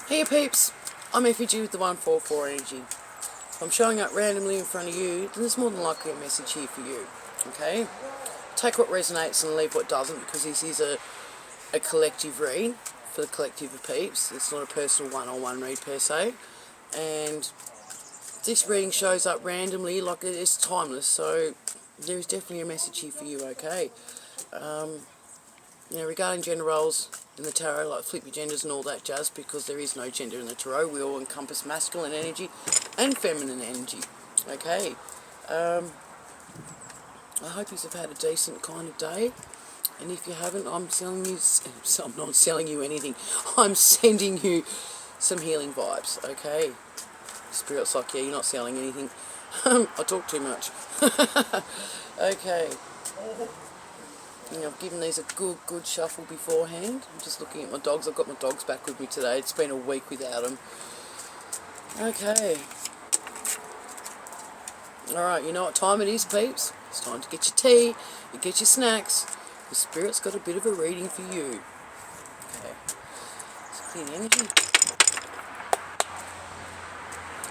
Hey peeps, I'm Effigy with the 144 Energy. If I'm showing up randomly in front of you, then there's more than likely a message here for you, okay? Take what resonates and leave what doesn't, because this is a collective read for the collective of peeps. It's not a personal one-on-one read per se. And this reading shows up randomly, like it's timeless, so there's definitely a message here for you, okay? Regarding gender roles in the tarot, like flip your genders and all that jazz, because there is no gender in the tarot. We all encompass masculine energy and feminine energy. Okay. I hope you've had a decent kind of day. And if you haven't, I'm not selling you anything. I'm sending you some healing vibes, okay? Spirit's like, yeah, you're not selling anything. I talk too much. Okay. I've given these a good shuffle beforehand. I'm just looking at my dogs. I've got my dogs back with me today. It's been a week without them. Okay. Alright, you know what time it is, peeps? It's time to get your tea, you get your snacks. The Spirit's got a bit of a reading for you. Okay. Let's clear the energy.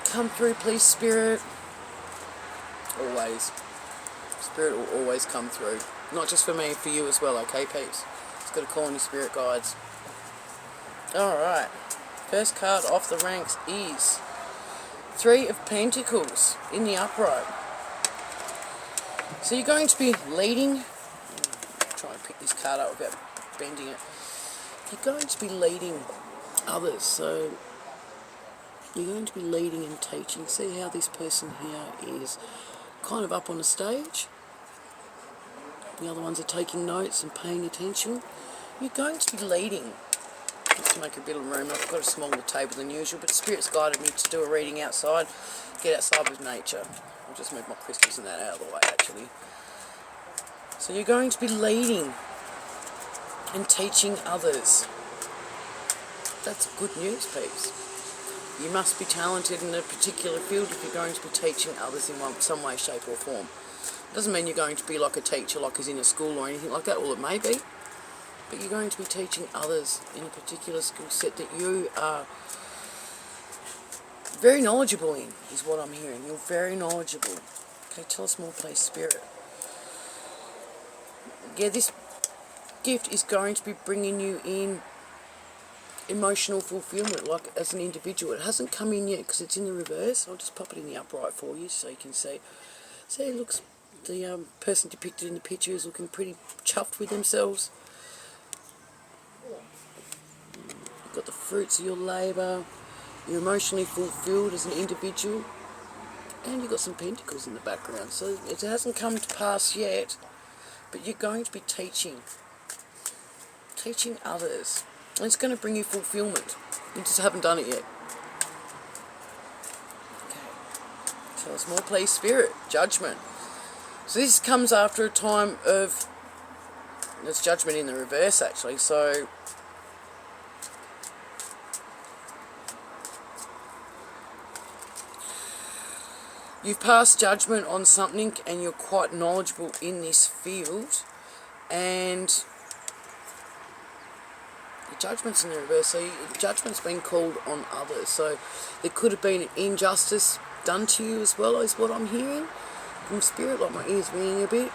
Come through, please, Spirit. Always. Spirit will always come through. Not just for me, for you as well, okay, peeps? Just got to call on your spirit guides. Alright. First card off the ranks is Three of Pentacles in the upright. So you're going to be leading. Try and pick this card up without bending it. You're going to be leading others. So you're going to be leading and teaching. See how this person here is kind of up on the stage. The other ones are taking notes and paying attention. You're going to be leading. Let's make a bit of room. I've got a smaller table than usual, but Spirit's guided me to do a reading outside. Get outside with nature. I'll just move my crystals and that out of the way, actually. So you're going to be leading and teaching others. That's good news, peeps. You must be talented in a particular field if you're going to be teaching others in some way, shape or form. Doesn't mean you're going to be like a teacher, like as in a school or anything like that, well it may be, but you're going to be teaching others in a particular skill set that you are very knowledgeable in, is what I'm hearing. You're very knowledgeable. Okay, tell us more, please, Spirit. Yeah, this gift is going to be bringing you in emotional fulfillment, like as an individual. It hasn't come in yet because it's in the reverse. I'll just pop it in the upright for you so you can see. See, it looks... The person depicted in the picture is looking pretty chuffed with themselves. You've got the fruits of your labour. You're emotionally fulfilled as an individual. And you've got some pentacles in the background. So it hasn't come to pass yet. But you're going to be teaching. Teaching others. And it's going to bring you fulfillment. You just haven't done it yet. Okay. Tell us more, please, Spirit. Judgment. So this comes after a time of, there's judgment in the reverse actually, so you've passed judgment on something and you're quite knowledgeable in this field, and the judgment's in the reverse, so judgment's been called on others, so there could have been an injustice done to you as well, is what I'm hearing from Spirit. Like my ears ringing a bit,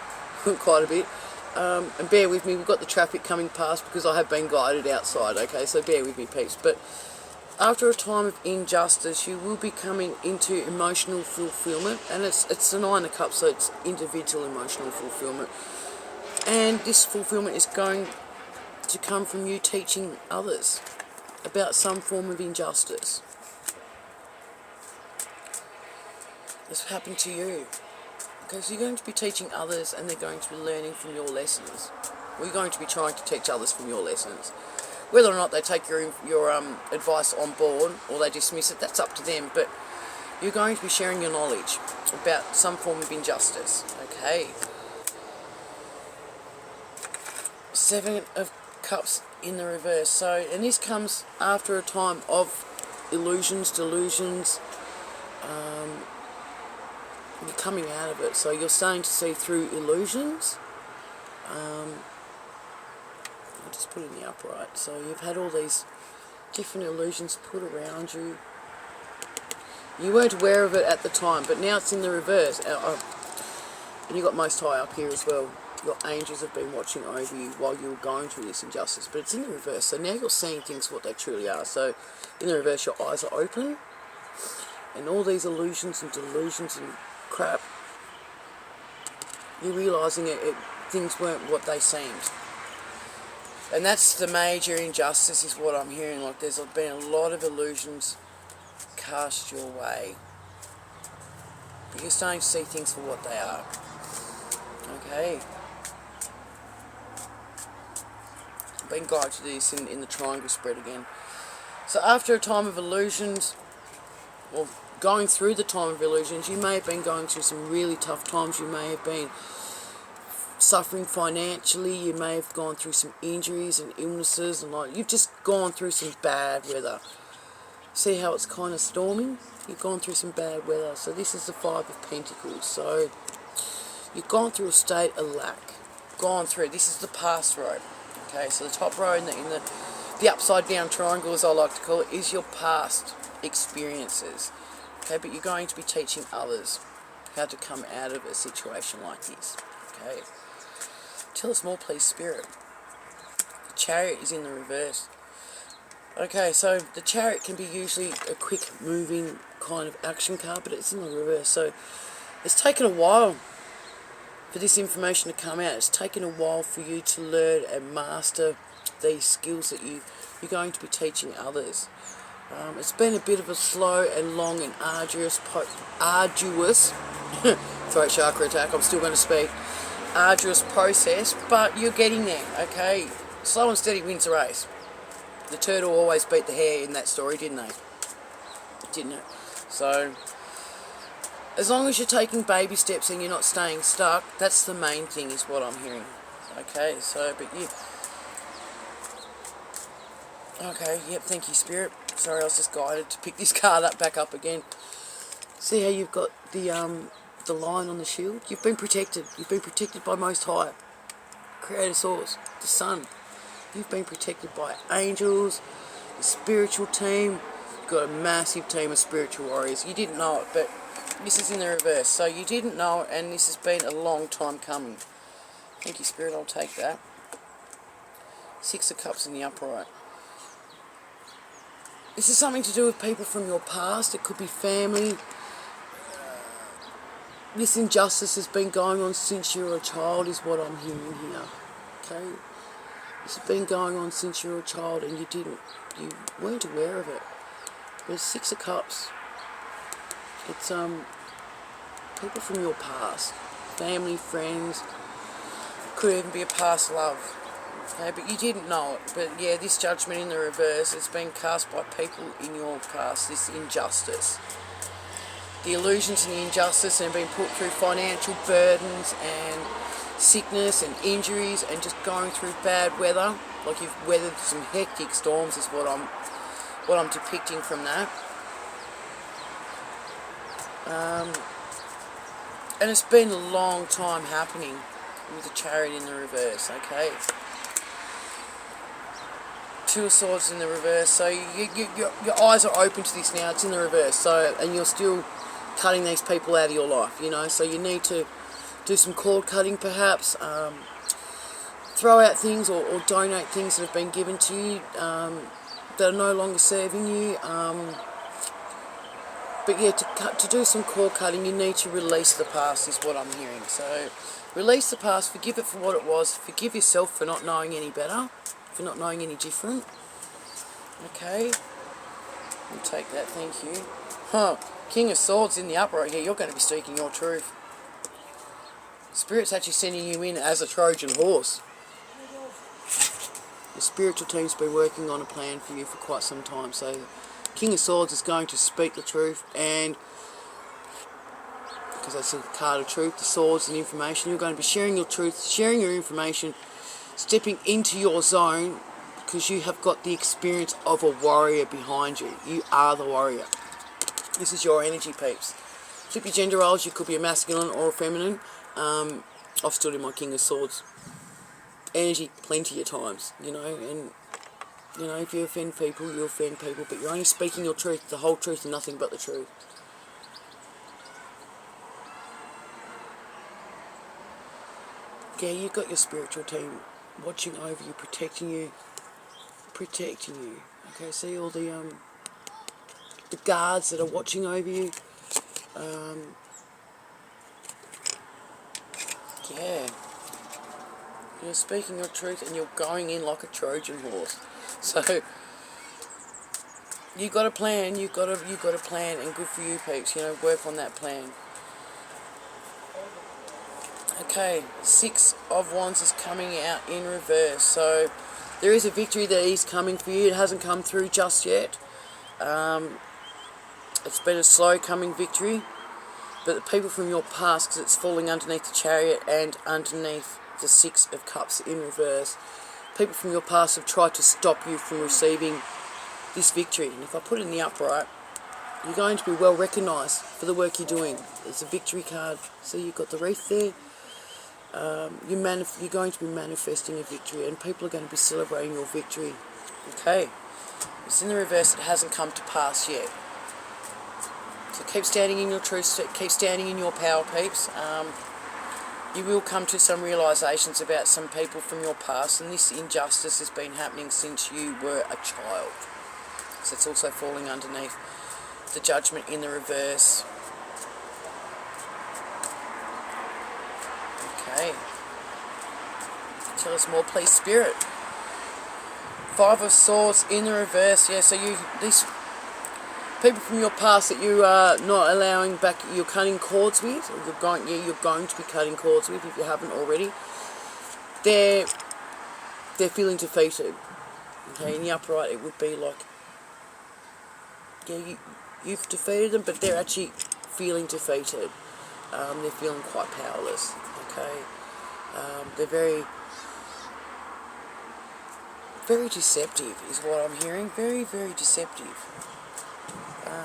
quite a bit, and bear with me, we've got the traffic coming past because I have been guided outside, okay, so bear with me, peeps. But after a time of injustice, you will be coming into emotional fulfillment, and it's the Nine of Cups, so it's individual emotional fulfillment, and this fulfillment is going to come from you teaching others about some form of injustice that's happened to you. Because you're going to be teaching others and they're going to be learning from your lessons. Or you're going to be trying to teach others from your lessons. Whether or not they take your advice on board or they dismiss it, that's up to them. But you're going to be sharing your knowledge about some form of injustice. Okay. Seven of Cups in the reverse. So, and this comes after a time of illusions, delusions, you're coming out of it, so you're starting to see through illusions. I'll just put it in the upright. So you've had all these different illusions put around you. You weren't aware of it at the time, but now it's in the reverse. And you got Most High up here as well. Your angels have been watching over you while you were going through this injustice, but it's in the reverse. So now you're seeing things for what they truly are. So in the reverse, your eyes are open, and all these illusions and delusions and crap, you're realising things weren't what they seemed. And that's the major injustice, is what I'm hearing. Like, there's been a lot of illusions cast your way. But you're starting to see things for what they are. Okay. I've been guided to this in the triangle spread again. So after a time of illusions, or going through the time of illusions, you may have been going through some really tough times. You may have been suffering financially. You may have gone through some injuries and illnesses, and like, you've just gone through some bad weather. See how it's kind of storming? You've gone through some bad weather. So this is the Five of Pentacles. So you've gone through a state of lack. Gone through. This is the past road. Okay, so the top row in the upside down triangle, as I like to call it, is your past experiences. Okay, but you're going to be teaching others how to come out of a situation like this. Okay. Tell us more, please, Spirit. The Chariot is in the reverse. Okay, so the Chariot can be usually a quick moving kind of action card, but it's in the reverse. So it's taken a while for this information to come out. It's taken a while for you to learn and master these skills that you're going to be teaching others. It's been a bit of a slow and long and arduous throat chakra attack, I'm still going to speak, arduous process, but you're getting there, okay? Slow and steady wins the race. The turtle always beat the hare in that story, didn't they? Didn't it? So, as long as you're taking baby steps and you're not staying stuck, that's the main thing, is what I'm hearing. Okay, so, but you... Okay, yep, thank you, Spirit. Sorry, I was just guided to pick this card back up again. See how you've got the line on the shield? You've been protected. You've been protected by Most High, Creator Source, the Sun. You've been protected by angels, the spiritual team. You've got a massive team of spiritual warriors. You didn't know it, but this is in the reverse. So you didn't know it, and this has been a long time coming. Thank you, Spirit. I'll take that. Six of Cups in the upright. This is something to do with people from your past. It could be family. This injustice has been going on since you were a child, is what I'm hearing here. Okay? This has been going on since you were a child, and you weren't aware of it. There's Six of Cups. It's people from your past. Family, friends. Could even be a past love. Okay, but you didn't know it. But yeah, this judgment in the reverse, it's been cast by people in your past, this injustice. The illusions and the injustice have been put through financial burdens and sickness and injuries and just going through bad weather. Like, you've weathered some hectic storms, is what I'm depicting from that. And it's been a long time happening with the Chariot in the reverse, okay? Two of Swords in the reverse, so your eyes are open to this now. It's in the reverse, so, and you're still cutting these people out of your life, you know, so you need to do some cord cutting perhaps, throw out things or donate things that have been given to you that are no longer serving you. But yeah, to do some cord cutting, you need to release the past, is what I'm hearing. So release the past, forgive it for what it was, forgive yourself for not knowing any better, for not knowing any different. Okay, I'll take that, thank you. King of Swords in the upright here, you're going to be speaking your truth. Spirit's actually sending you in as a Trojan horse. The spiritual team's been working on a plan for you for quite some time, so King of Swords is going to speak the truth, and because that's a card of truth, the swords and information, you're going to be sharing your truth, sharing your information, stepping into your zone, because you have got the experience of a warrior behind you. You are the warrior. This is your energy, peeps. Flip your gender roles, you could be a masculine or a feminine. I've stood in my King of Swords energy plenty of times, you know, and You know, if you offend people, you offend people, but you're only speaking your truth, the whole truth and nothing but the truth. Yeah, you've got your spiritual team watching over you, protecting you. Okay, see all the guards that are watching over you. Yeah, you're speaking your truth and you're going in like a Trojan horse. So you got a plan. You got a plan, and good for you, peeps. You know, work on that plan. Okay, 6 of Wands is coming out in reverse. So there is a victory that is coming for you. It hasn't come through just yet. It's been a slow coming victory. But the people from your past, because it's falling underneath the Chariot and underneath the 6 of Cups in reverse, people from your past have tried to stop you from receiving this victory. And if I put it in the upright, you're going to be well recognised for the work you're doing. It's a victory card. So you've got the wreath there. You're going to be manifesting a victory, and people are going to be celebrating your victory. Okay. It's in the reverse. It hasn't come to pass yet. So keep standing in your truth, keep standing in your power, peeps. You will come to some realisations about some people from your past, and this injustice has been happening since you were a child. So it's also falling underneath the Judgment in the reverse. Okay. Tell us more, please, Spirit. 5 of Swords in the reverse. Yeah, so these people from your past that you are not allowing back, you're cutting cords with, or you're going to be cutting cords with if you haven't already. They're feeling defeated. Okay, in the upright it would be like, yeah, you've defeated them, but they're actually feeling defeated. They're feeling quite powerless. Okay, they're very, very deceptive, is what I'm hearing. Very, very deceptive.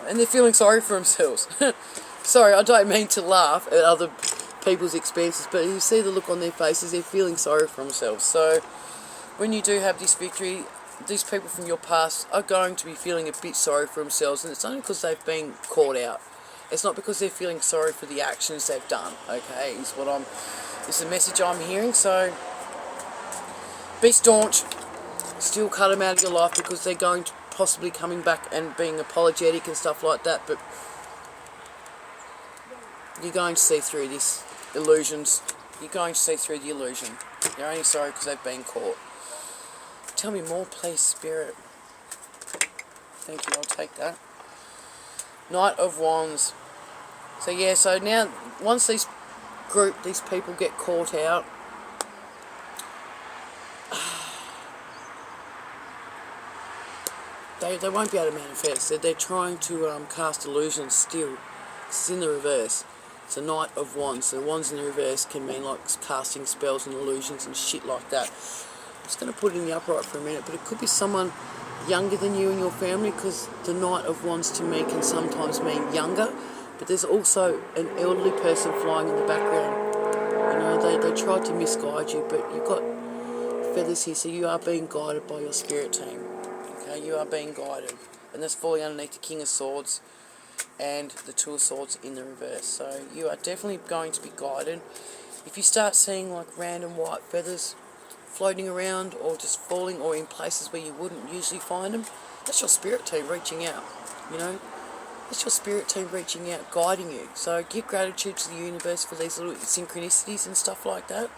And they're feeling sorry for themselves. Sorry, I don't mean to laugh at other people's expenses, but you see the look on their faces, they're feeling sorry for themselves. So when you do have this victory, these people from your past are going to be feeling a bit sorry for themselves, and it's only because they've been caught out. It's not because they're feeling sorry for the actions they've done, okay, is the message I'm hearing. So be staunch, still cut them out of your life, because they're going to possibly coming back and being apologetic and stuff like that, but you're going to see through this illusions. You're going to see through the illusion. They're only sorry because they've been caught. Tell me more, please, Spirit. Thank you, I'll take that. Knight of Wands. So yeah, so now once these people get caught out, they won't be able to manifest. They're trying to cast illusions still. It's in the reverse. It's a Knight of Wands. So wands in the reverse can mean like casting spells and illusions and shit like that. I'm just going to put it in the upright for a minute, but it could be someone younger than you and your family, because the Knight of Wands to me can sometimes mean younger, but there's also an elderly person flying in the background. You know, they tried to misguide you, but you've got feathers here, so you are being guided by your spirit team. Okay, you are being guided, and that's falling underneath the King of Swords and the 2 of Swords in the reverse. So you are definitely going to be guided. If you start seeing like random white feathers floating around, or just falling, or in places where you wouldn't usually find them, that's your spirit team reaching out. You know, that's your spirit team reaching out, guiding you. So give gratitude to the universe for these little synchronicities and stuff like that.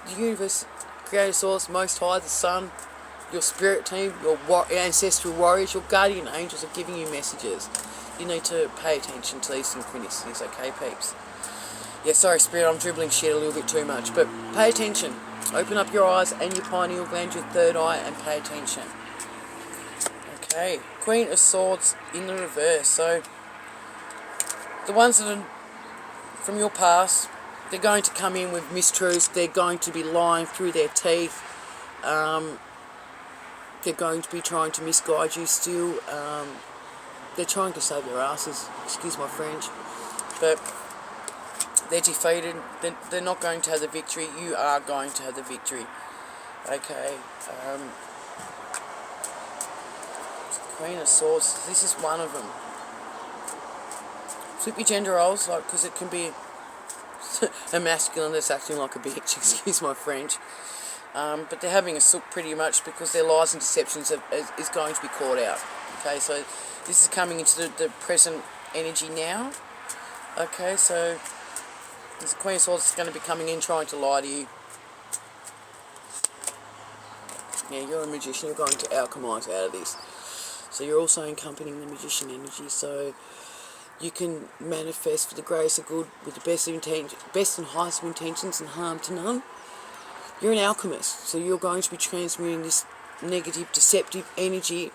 The universe, Creator Source, Most High, the Sun, your spirit team, your ancestral warriors, your guardian angels are giving you messages. You need to pay attention to these synchronicities, okay, peeps? Yeah, sorry, Spirit, I'm dribbling shit a little bit too much, but pay attention. Open up your eyes and your pineal gland, your third eye, and pay attention. Okay, Queen of Swords in the reverse. So the ones that are from your past, they're going to come in with mistruths. They're going to be lying through their teeth. They're going to be trying to misguide you still. They're trying to save their asses, excuse my French, but they're defeated. They're not going to have the victory. You are going to have the victory. Okay. Queen of Swords. This is one of them. Flip your gender roles, like, because it can be a masculine that's acting like a bitch, excuse my French. But they're having a sook pretty much because their lies and deceptions is going to be caught out. Okay, so this is coming into the present energy now. Okay, so the Queen of Swords is going to be coming in trying to lie to you. Yeah, you're a magician, you're going to alchemize out of this. So you're also encompassing the magician energy, so you can manifest for the greatest of good with the best and highest of intentions and harm to none. You're an alchemist, so you're going to be transmuting this negative, deceptive energy.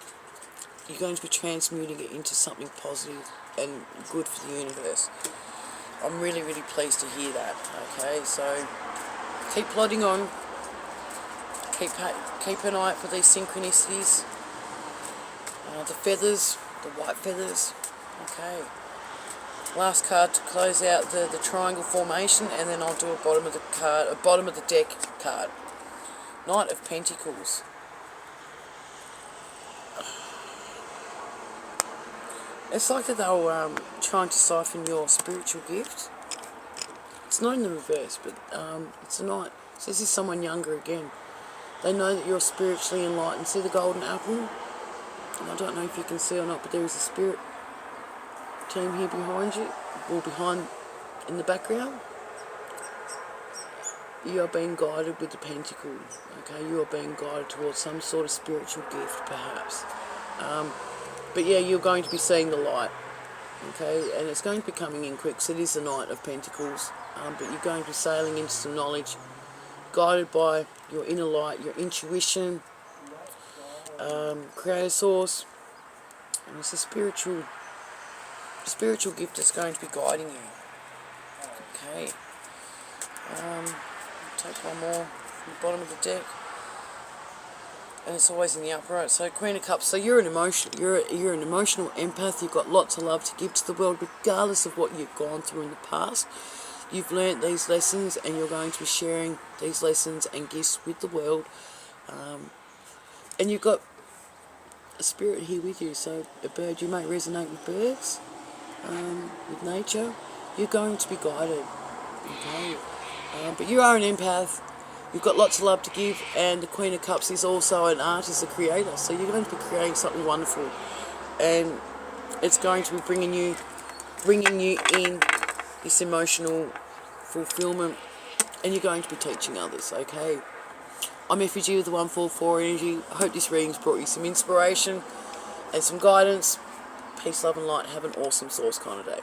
You're going to be transmuting it into something positive and good for the universe. I'm really, really pleased to hear that. Okay, so keep plodding on. Keep an eye out for these synchronicities. The feathers, the white feathers. Okay. Last card to close out the triangle formation, and then I'll do a bottom of the deck card. Knight of Pentacles. It's like that they were trying to siphon your spiritual gift. It's not in the reverse, but it's a knight. So this is someone younger again. They know that you're spiritually enlightened. See the golden apple? And I don't know if you can see or not, but there is a spirit team here behind you, or behind in the background. You are being guided with the pentacle. Okay, you are being guided towards some sort of spiritual gift, perhaps. But yeah, you're going to be seeing the light. Okay, and it's going to be coming in quick. So it is the Knight of Pentacles, but you're going to be sailing into some knowledge, guided by your inner light, your intuition, creator source, and it's a spiritual gift that's going to be guiding you. Okay. Take one more from the bottom of the deck, and it's always in the upright. So Queen of Cups. So you're an emotional empath. You've got lots of love to give to the world, regardless of what you've gone through in the past. You've learnt these lessons, and you're going to be sharing these lessons and gifts with the world. And you've got a spirit here with you. So a bird, you may resonate with birds, with nature. You're going to be guided. Okay. But you are an empath. You've got lots of love to give, and the Queen of Cups is also an artist, a creator. So you're going to be creating something wonderful, and it's going to be bringing you in this emotional fulfillment, and you're going to be teaching others. Okay. I'm Effigy with the 144 energy. I hope this reading's brought you some inspiration and some guidance. Peace, love, and light. Have an awesome source kind of day.